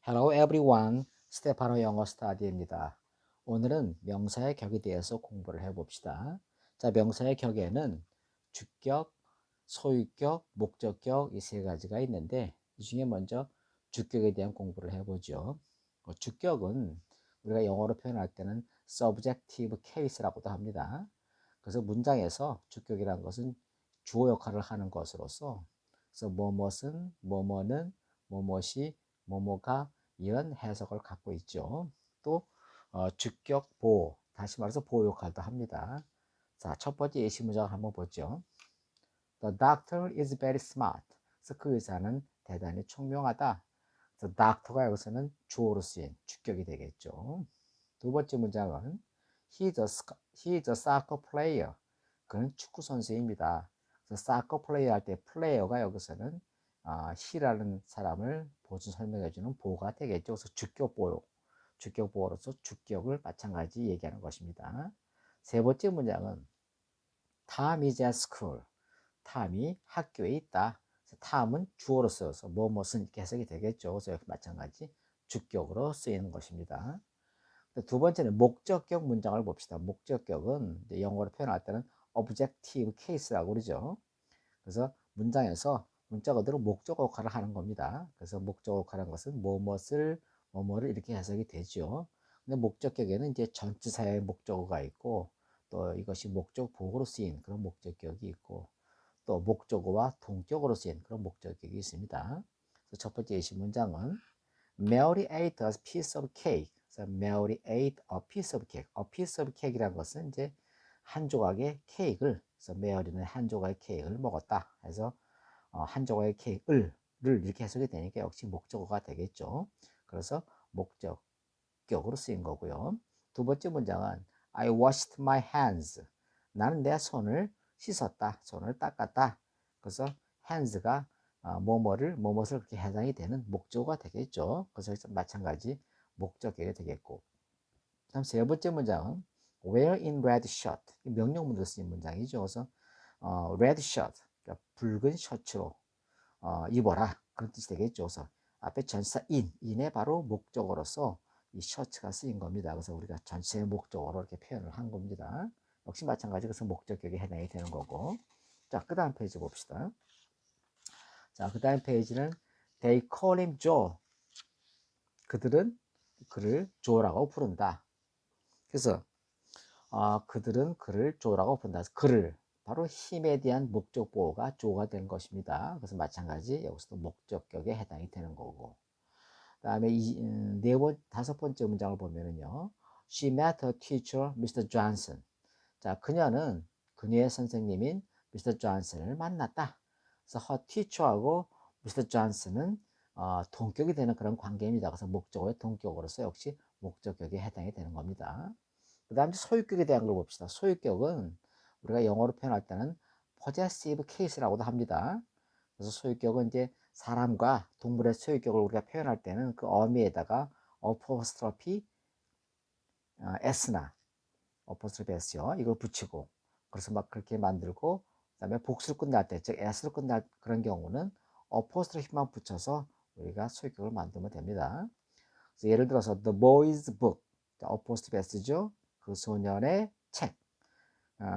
Hello everyone, 스테파노 영어 스타디입니다. 오늘은 명사의 격에 대해서 공부를 해봅시다. 자, 명사의 격에는 주격, 소유격, 목적격 이 세 가지가 있는데 이 중에 먼저 주격에 대한 공부를 해보죠. 주격은 우리가 영어로 표현할 때는 subjective case라고도 합니다. 그래서 문장에서 주격이라는 것은 주어 역할을 하는 것으로서 그래서 뭐뭇은, 뭐뭐는, 뭐뭇이, 뭐뭐가 이런 해석을 갖고 있죠. 또 주격 보호, 다시 말해서 보호 역할도 합니다. 자, 첫 번째 예시 문장을 한번 보죠. The doctor is very smart. 그래서 그 의사는 대단히 총명하다. 그래서 doctor가 여기서는 주어로 쓰인 주격이 되겠죠. 두 번째 문장은 he is a soccer player. 그는 축구 선수입니다. 그래서 soccer player 할 때 player가 여기서는 he라는 사람을 보충 설명해 주는 보호가 되겠죠. 그래서 주격 보호로서 주격을 마찬가지 얘기하는 것입니다. 세 번째 문장은 Tom is at school. 탐이 학교에 있다. 탐은 주어로 쓰여서 뭐뭇은 이렇게 해석이 되겠죠. 그래서 여기 마찬가지 주격으로 쓰이는 것입니다. 두 번째는 목적격 문장을 봅시다. 목적격은 영어로 표현할 때는 objective case라고 그러죠. 그래서 문장에서 문자 그대로 목적 역할을 하는 겁니다. 그래서 목적 역할하는 것은 뭐뭐를 이렇게 해석이 되죠. 근데 목적격에는 이제 전치사의 목적어가 있고 또 이것이 목적 보호로 쓰인 그런 목적격이 있고 또 목적어와 동격으로 쓰인 그런 목적격이 있습니다. 그래서 첫 번째 예시 문장은 Mary ate a piece of cake. 그래서 Mary ate a piece of cake. A piece of cake이라는 것은 이제 한 조각의 케이크를, 그래서 메어리는 한 조각의 케이크를 먹었다. 그래서 한 조각의 케이크를 이렇게 해석이 되니까 역시 목적어가 되겠죠. 그래서 목적격으로 쓰인 거고요. 두 번째 문장은 I washed my hands. 나는 내 손을 씻었다. 손을 닦았다. 그래서 hands가 뭐뭇을 그렇게 해당이 되는 목적어가 되겠죠. 그래서 마찬가지 목적격이 되겠고. 다음 세 번째 문장은 wear in red shirt. 명령문으로 쓰인 문장이죠. 그래서 red shirt, 그러니까 붉은 셔츠로 입어라. 그런 뜻이 되겠죠. 그래서 앞에 전치사 in의 바로 목적어로서 이 셔츠가 쓰인 겁니다. 그래서 우리가 전체의 목적어로 이렇게 표현을 한 겁니다. 역시 마찬가지 그래서 목적격에 해당이 되는 거고. 자, 그 다음 페이지 봅시다. 자, 그 다음 페이지는 they call him Joe. 그들은 그를 조라고 부른다. 그래서 그들은 그를 조라고 부른다. 그를 바로 힘에 대한 목적 보호가 조가 되는 것입니다. 그래서 마찬가지 여기서도 목적격에 해당이 되는 거고. 그다음에 다섯 번째 문장을 보면은요. She met her teacher, Mr. Johnson. 자, 그녀의 선생님인 Mr. Johnson을 만났다. 그래서 her teacher하고 Mr. Johnson은 동격이 되는 그런 관계입니다. 그래서 목적어의 동격으로서 역시 목적격에 해당이 되는 겁니다. 그 다음에 소유격에 대한 걸 봅시다. 소유격은 우리가 영어로 표현할 때는 possessive case라고도 합니다. 그래서 소유격은 이제 사람과 동물의 소유격을 우리가 표현할 때는 그 어미에다가 apostrophe s나 apostrophe s요. 이걸 붙이고 그래서 막 그렇게 만들고 그다음에 복수를 끝날 때, 즉 s로 끝날 그런 경우는 apostrophe만 붙여서 우리가 소유격을 만들면 됩니다. 그래서 예를 들어서 the boy's book, apostrophe s죠. 그 소년의 책.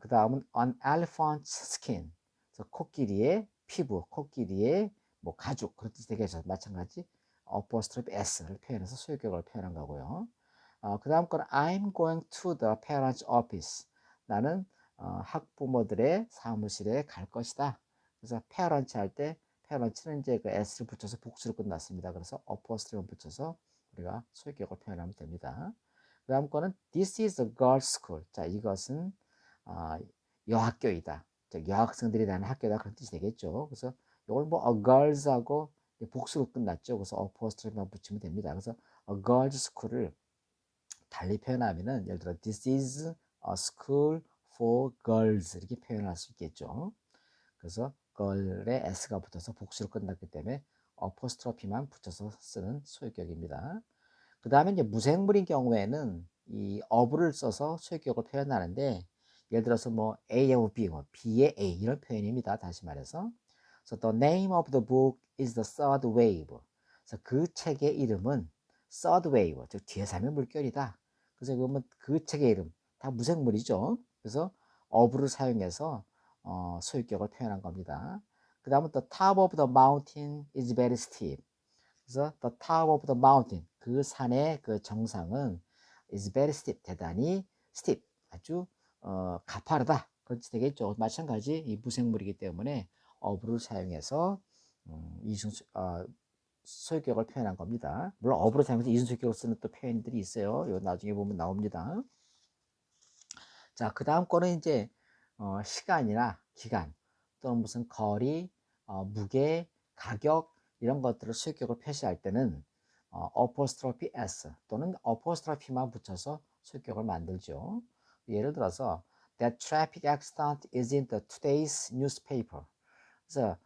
그 다음은 on elephant's skin. 그래서 코끼리의 피부, 코끼리의 뭐 가죽 그런 뜻이 되겠죠. 마찬가지 apostrophe s를 표현해서 소유격을 표현한 거고요. 그 다음 건 I'm going to the parents office. 나는 학부모들의 사무실에 갈 것이다. 그래서 parents 할 때 parents는 이제 그 s를 붙여서 복수로 끝났습니다. 그래서 apostrophe 붙여서 우리가 소유격을 표현하면 됩니다. 그 다음 거는 This is a girls school. 자, 이것은 여학교이다. 즉 여학생들이 다니는 학교다 그런 뜻이 되겠죠. 그래서 이걸 뭐 a girls하고 복수로 끝났죠. 그래서 apostrophe만 붙이면 됩니다. 그래서 a girls school을 달리 표현하면은 예를 들어 This is a school for girls 이렇게 표현할 수 있겠죠. 그래서 girl에 s가 붙어서 복수로 끝났기 때문에 apostrophe만 붙여서 쓰는 소유격입니다. 그 다음에 이제 무생물인 경우에는 이 of를 써서 소유격을 표현하는데 예를 들어서 뭐 A하고 B, 뭐 B의 A 이런 표현입니다. 다시 말해서. So the name of the book is the third wave. 그래서 그 책의 이름은 third wave, 즉 제3의 물결이다. 그래서 그러면 그 책의 이름 다 무생물이죠. 그래서 of를 사용해서 소유격을 표현한 겁니다. 그 다음은 the top of the mountain is very steep. 그래서 the top of the mountain, 그 산의 그 정상은 is very steep, 대단히 steep, 아주 가파르다. 그렇지 되겠죠. 마찬가지 이 무생물이기 때문에 of를 사용해서 이중 소유격을 표현한 겁니다. 물론 of를 사용해서 이중소유격을 쓰는 또 표현들이 있어요. 이거 나중에 보면 나옵니다. 자, 그 다음 거는 이제 시간이나 기간 또는 무슨 거리, 무게, 가격 이런 것들을 소유격을 표시할 때는 apostrophe s 또는 apostrophe만 붙여서 소유격을 만들죠. 예를 들어서 that traffic accident is in the today's newspaper. 그래서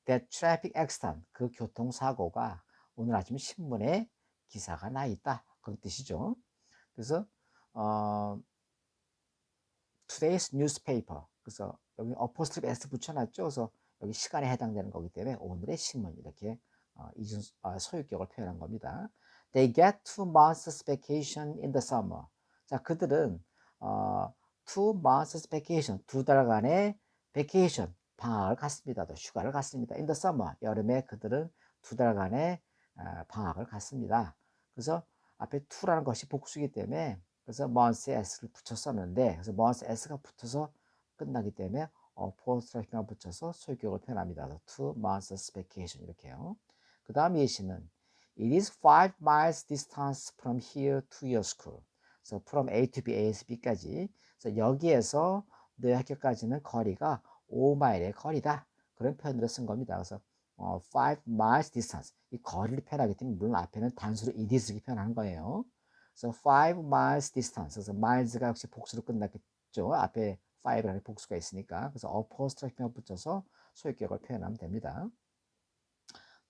that traffic accident, 그 교통사고가 오늘 아침 신문에 기사가 나 있다. 그런 뜻이죠. 그래서 today's newspaper. 그래서 여기 apostrophe s 붙여놨죠. 그래서 여기 시간에 해당되는 거기 때문에 오늘의 신문 이렇게 소유격을 표현한 겁니다. They get 2 months vacation in the summer. 자, 그들은 2 months vacation, 2달간의 vacation, 방학을 갔습니다. 또 휴가를 갔습니다. In the summer, 여름에 그들은 2달간의 방학을 갔습니다. 그래서 앞에 2라는 것이 복수이기 때문에 그래서 months에 s를 붙였었는데 그래서 months s가 붙어서 끝나기 때문에 apostrophe만 붙여서 소유격을 표현합니다. 2 months vacation 이렇게요. 그 다음 예시는 It is 5 miles distance from here to your school. 그래서 from A to B, A에서 B까지. 그래서 여기에서 너희 학교까지는 거리가 5마일의 거리다. 그런 표현으로 쓴 겁니다. 그래서 5 miles distance. 이 거리를 표현하기 때문에 물론 앞에는 단수로 it is 이렇게 표현하는 거예요. 그래서 5 miles distance. 그래서 miles가 역시 복수로 끝났겠죠. 앞에 5라는 복수가 있으니까. 그래서 apostrophe만 붙여서 소유격을 표현하면 됩니다.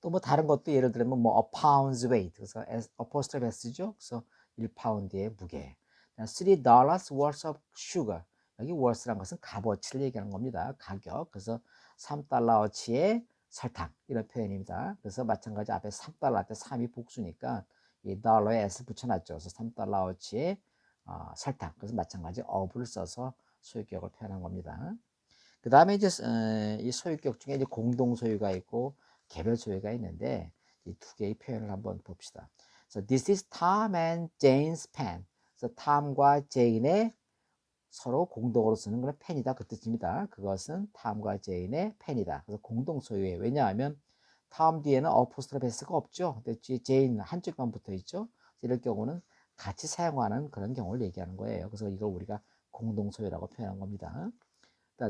또 뭐 다른 것도 예를 들면 뭐 a pound's weight. 그래서 apostrophe s죠. 그래서 1파운드의 무게. 3 dollars worth of sugar. 여기 worth란 것은 값어치를 얘기하는 겁니다. 가격. 그래서 3달러어치의 설탕 이런 표현입니다. 그래서 마찬가지 앞에 3달러 앞에 3이 복수니까 이 달러에 s 붙여놨죠. 그래서 3달러어치의 설탕. 그래서 마찬가지 of를 써서 소유격을 표현한 겁니다. 그 다음에 이제 이 소유격 중에 이제 공동 소유가 있고 개별 소유가 있는데 이 두 개의 표현을 한번 봅시다. So this is Tom and Jane's pen. 그래서 탐과 제인의 서로 공동으로 쓰는 그런 펜이다 그 뜻입니다. 그것은 탐과 제인의 펜이다. 그래서 공동 소유예요. 왜냐하면 탐 뒤에는 어포스트로피 s가 없죠. 근데 제인 한쪽만 붙어 있죠. 이럴 경우는 같이 사용하는 그런 경우를 얘기하는 거예요. 그래서 이걸 우리가 공동 소유라고 표현한 겁니다.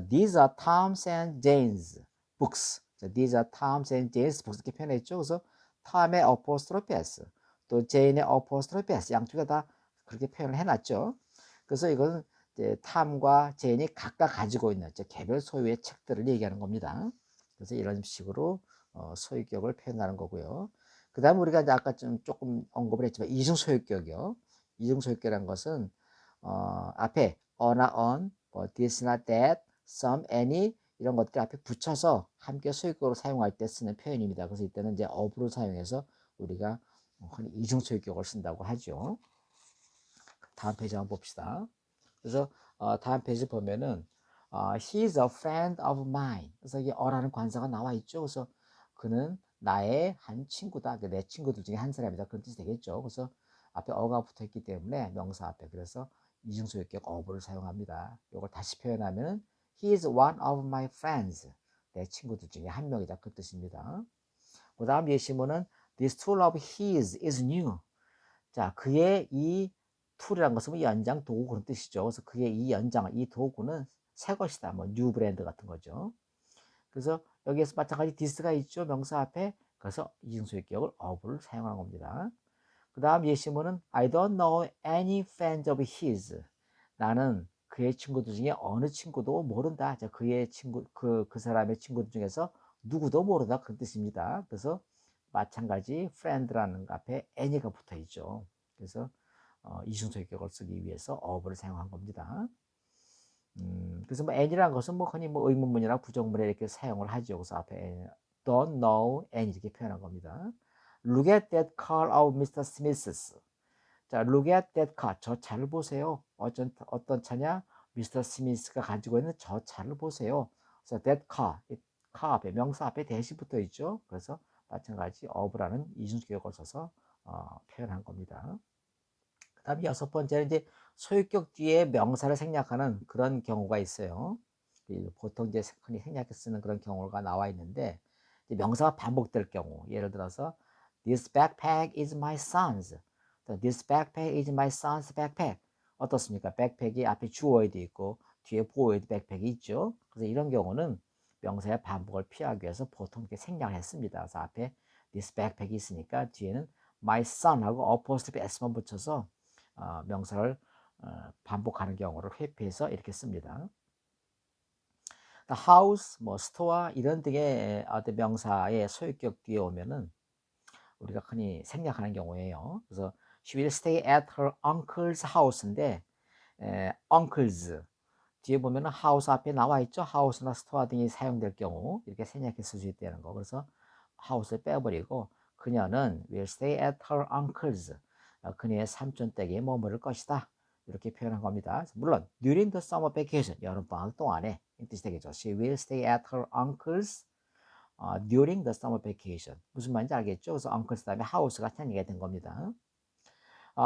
These are Tom's and Jane's books. These are Tom's and Jane's books 이렇게 표현했죠. 그래서 탐의 apostrophe s 또 제인의 apostrophe s 양쪽에 다 그렇게 표현을 해놨죠. 그래서 이건 이제 탐과 제인이 각각 가지고 있는 개별 소유의 책들을 얘기하는 겁니다. 그래서 이런 식으로 소유격을 표현하는 거고요. 그 다음 우리가 이제 아까 좀 조금 언급을 했지만 이중 소유격이요. 이중 소유격이라는 것은 앞에 어나 on, 뭐 this나 that, some, any 이런 것들 앞에 붙여서 함께 소유격으로 사용할 때 쓰는 표현입니다. 그래서 이때는 이제 of를 사용해서 우리가 흔히 이중 소유격을 쓴다고 하죠. 다음 페이지 한번 봅시다. 그래서 다음 페이지 보면은 he is a friend of mine. 그래서 이게 어라는 관사가 나와 있죠. 그래서 그는 나의 한 친구다. 내 친구들 중에 한 사람이다. 그런 뜻이 되겠죠. 그래서 앞에 어가 붙어 있기 때문에 명사 앞에 그래서 이중소유격 of를 사용합니다. 이걸 다시 표현하면 he is one of my friends. 내 친구들 중에 한 명이다. 그 뜻입니다. 그 다음 예시문은 this tool of his is new. 자, 그의 이 툴이란 것은 뭐 연장 도구 그런 뜻이죠. 그래서 그의 이 연장, 이 도구는 새 것이다. 뭐 뉴 브랜드 같은 거죠. 그래서 여기에서 마찬가지 this가 있죠. 명사 앞에. 그래서 이중소유격을 of를 사용하는 겁니다. 그 다음 예시문은 I don't know any friends of his. 나는 그의 친구들 중에 어느 친구도 모른다. 자, 그의 친구, 그 사람의 친구들 중에서 누구도 모른다. 그런 뜻입니다. 그래서 마찬가지 friend라는 앞에 any가 붙어 있죠. 그래서 이중소유격을 쓰기 위해서 of를 사용한 겁니다. 그래서 뭐 any라는 것은 뭐 흔히 뭐 의문문이나 부정문에 이렇게 사용을 하죠. 그래서 앞에 don't know any 이렇게 표현한 겁니다. Look at that car of Mr. Smith's. 자, look at that car. 저 차를 보세요. 어떤 차냐? 미스터 스미스가 가지고 있는 저 차를 보세요. 그래서 that car, 이 car 앞에 명사 앞에 대시 붙어 있죠. 그래서 마찬가지 of라는 이중주격을 써서 표현한 겁니다. 그다음 여섯 번째는 이제 소유격 뒤에 명사를 생략하는 그런 경우가 있어요. 보통 이제 흔히 생략해 쓰는 그런 경우가 나와 있는데 명사가 반복될 경우, 예를 들어서 This backpack is my son's. This backpack is my son's backpack. 어떻습니까? 백팩이 앞에 주어에도 있고 뒤에 보어에도 백팩이 있죠. 그래서 이런 경우는 명사의 반복을 피하기 위해서 보통 이렇게 생략을 했습니다. 그래서 앞에 this backpack이 있으니까 뒤에는 my son하고 apostrophe s만 붙여서 명사를 반복하는 경우를 회피해서 이렇게 씁니다. house, 뭐 store 이런 등의 어떤 명사의 소유격 뒤에 오면은 우리가 흔히 생략하는 경우예요. 그래서 she will stay at her uncle's house인데 uncle's 뒤에 보면은 house 앞에 나와 있죠. house나 store 등이 사용될 경우 이렇게 생략해 쓸 수 있다는 거. 그래서 house를 빼버리고 그녀는 will stay at her uncle's. 그녀의 삼촌 댁에 머무를 것이다. 이렇게 표현한 겁니다. 물론 during the summer vacation 여름방학 동안에 이 뜻이 되겠죠. She will stay at her uncle's during the summer vacation. 무슨 말인지 알겠죠? 그래서 uncle's 다음에 house가 생략이 된 겁니다.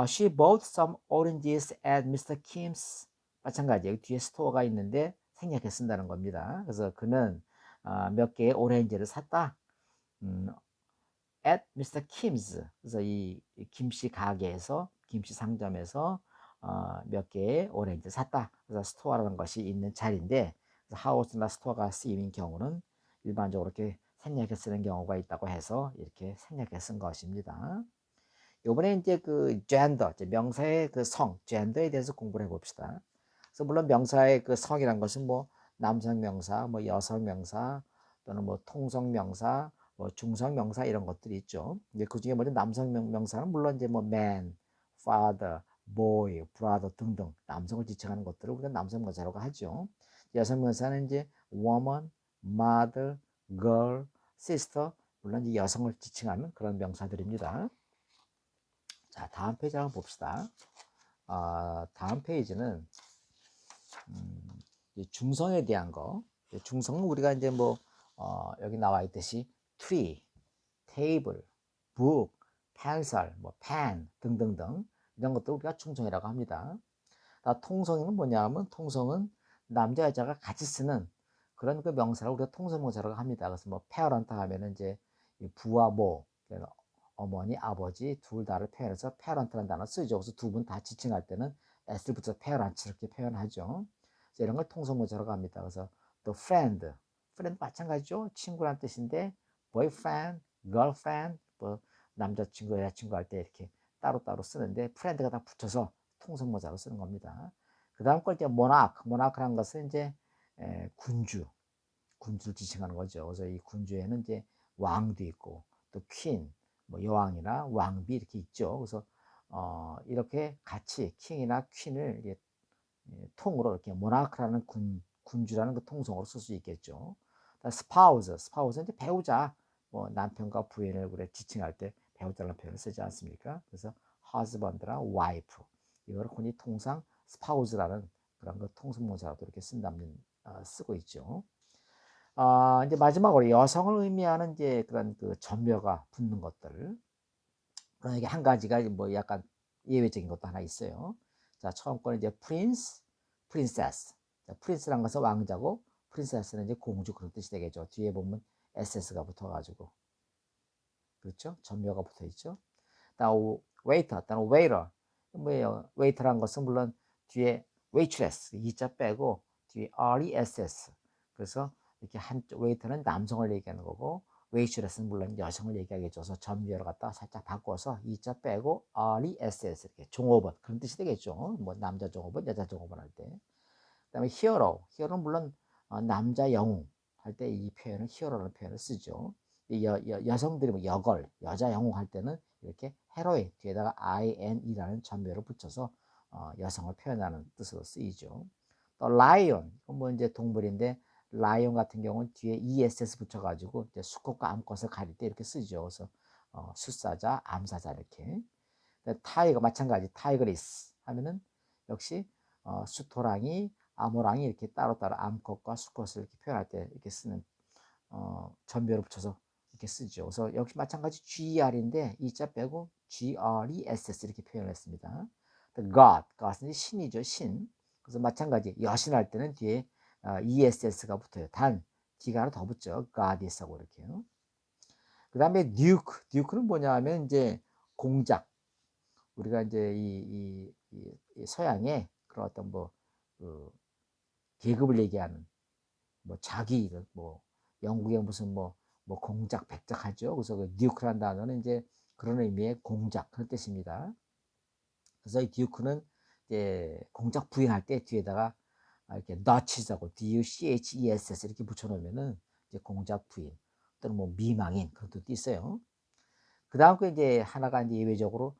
She bought some oranges at Mr. Kim's. 마찬가지 여기 뒤에 스토어가 있는데 생략해 쓴다는 겁니다. 그래서 그는 몇 개의 오렌지를 샀다. at Mr. Kim's. 그래서 이 김씨 가게에서 김씨 상점에서 몇 개의 오렌지를 샀다. 그래서 스토어라는 것이 있는 자리인데 하우스나 스토어가 쓰이는 경우는 일반적으로 이렇게 생략해 쓰는 경우가 있다고 해서 이렇게 생략해 쓴 것입니다. 이번에 이제 그 gender, 명사의 그 성, gender에 대해서 공부를 해봅시다. 그래서 물론 명사의 그 성이란 것은 뭐 남성 명사, 뭐 여성 명사, 또는 뭐 통성 명사, 뭐 중성 명사 이런 것들이 있죠. 이제 그 중에 먼저 남성 명사는 물론 이제 뭐 man, father, boy, brother 등등 남성을 지칭하는 것들을 우리가 남성 명사라고 하죠. 여성 명사는 이제 woman, mother, girl, sister 물론 이제 여성을 지칭하는 그런 명사들입니다. 자, 다음 페이지 한번 봅시다. 다음 페이지는 중성에 대한 거. 중성은 우리가 이제 뭐 여기 나와 있듯이 tree, table, book, pencil, 뭐 pen 등등등 이런 것도 우리가 중성이라고 합니다. 통성은 뭐냐면 통성은 남자 여자가 같이 쓰는 그런 그 명사를 우리가 통성 명사라고 합니다. 그래서 뭐 parent 하면은 이제 부와 모, 어머니, 아버지 둘 다를 표현해서 parent라는 단어 쓰죠. 그래서 두 분 다 지칭할 때는 s를 붙여 parents 이렇게 표현하죠. 이런 걸 통성문자라고 합니다. 그래서 the friend, friend 마찬가지죠. 친구란 뜻인데 boyfriend, girlfriend, 뭐 남자친구, 여자친구 할 때 이렇게 따로따로 쓰는데 friend가 다 붙여서 통성문자로 쓰는 겁니다. 그 다음 걸 이제 monarch라는 것은 이제 군주를 지칭하는 거죠. 그래서 이 군주에는 이제 왕도 있고 또 퀸, 뭐 여왕이나 왕비 이렇게 있죠. 그래서 이렇게 같이 킹이나 퀸을 이게 통으로 이렇게 모나크라는 군주라는 그 통성으로 쓸 수 있겠죠. 스파우스는 이제 배우자, 뭐 남편과 부인을 그래 지칭할 때 배우자라는 표현을 쓰지 않습니까? 그래서 husband랑 wife 이걸 흔히 통상 spouse라는 그런 거 통성문사로도 이렇게 쓰고 있죠. 이제 마지막으로 여성을 의미하는 이제 그런 그 전묘가 붙는 것들. 그러나 이게 한 가지가 뭐 약간 예외적인 것도 하나 있어요. 자, 처음 거는 이제 프린세스. 자, 프린스란 것은 왕자고, 프린세스는 이제 공주 그런 뜻이 되겠죠. 뒤에 보면 SS가 붙어가지고. 그렇죠? 전묘가 붙어 있죠. 다음 웨이터, 다음 웨이터. 뭐예요? 웨이터란 것은 물론 뒤에 waitress, 이자 빼고 뒤에 RESS. 그래서 이렇게 한쪽 웨이터는 남성을 얘기하는 거고 웨이트레스는 물론 여성을 얘기하겠죠. 그래서 전미어를 갖다가 살짝 바꿔서 이자 빼고 RESS 이렇게 종업원 그런 뜻이 되겠죠. 뭐 남자 종업원, 여자 종업원 할 때. 그다음에 히어로는 물론 남자 영웅 할 때 이 표현을 히어로라는 표현을 쓰죠. 여성들이 뭐 여걸, 여자 영웅 할 때는 이렇게 헤로인 뒤에다가 INE라는 전미어를 붙여서 여성을 표현하는 뜻으로 쓰이죠. 또 라이온, 뭐 이제 동물인데 라이온 같은 경우는 뒤에 ESS 붙여가지고 이제 수컷과 암컷을 가릴 때 이렇게 쓰죠. 그래서 숫사자, 암사자 이렇게. 타이거 마찬가지 타이거리스 하면은 역시 수토랑이, 암호랑이 이렇게 따로따로 암컷과 수컷을 이렇게 표현할 때 이렇게 쓰는 전별을 붙여서 이렇게 쓰죠. 그래서 역시 마찬가지 GER인데 이자 빼고 GRESS 이렇게 표현했습니다. God은 신이죠, 신. 그래서 마찬가지 여신할 때는 뒤에 ESS가 붙어요. 단 D가 하나 더 붙죠. Goddess하고 이렇게요. 그 다음에 Duke는 뭐냐 하면 이제 공작. 우리가 이제 이 서양의 그런 어떤 그 계급을 얘기하는 자기 뭐 영국의 무슨 뭐 공작 백작 하죠. 그래서 그 듀크란 단어는 이제 그런 의미의 공작 그런 뜻입니다. 그래서 이 듀크는 이제 공작 부인할 때 뒤에다가 이렇게 Duchess하고 DUCHESS 이렇게 붙여놓으면은 이제 공작 부인 또는 뭐 미망인 그런 뜻도 있어요. 그 다음 거 이제 하나가 이제 예외적으로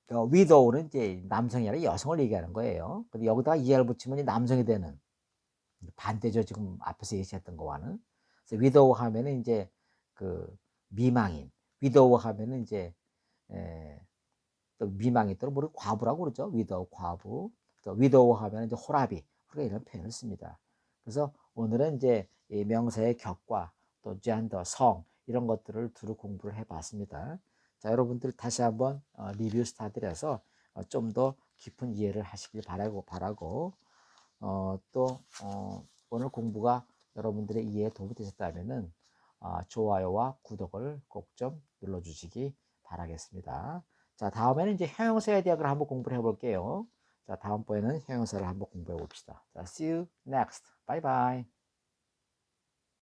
widow는 이제 남성이 아니라 여성을 얘기하는 거예요. 근데 여기다가 ER 붙이면 남성이 되는 반대죠. 지금 앞에서 얘기했던 거와는. 그래서 widow 하면은 이제 그 미망인, widow 하면은 이제 또 미망인 또는 모르 과부라고 그러죠. widow 과부. 또 widow 하면 이제 호라비. 우리가 이런 표현을 씁니다. 그래서 오늘은 이제 이 명사의 격과 또 gender, 성 이런 것들을 두루 공부를 해봤습니다. 자, 여러분들 다시 한번 리뷰 스타트해서 좀 더 깊은 이해를 하시길 바라고 또 오늘 공부가 여러분들의 이해에 도움이 되셨다면은 좋아요와 구독을 꼭 좀 눌러주시기 바라겠습니다. 자, 다음에는 이제 형용사에 대학을 한번 공부를 해볼게요. 자, 다음번에는 형용사를 한번 공부해 봅시다. 자, see you next. Bye bye.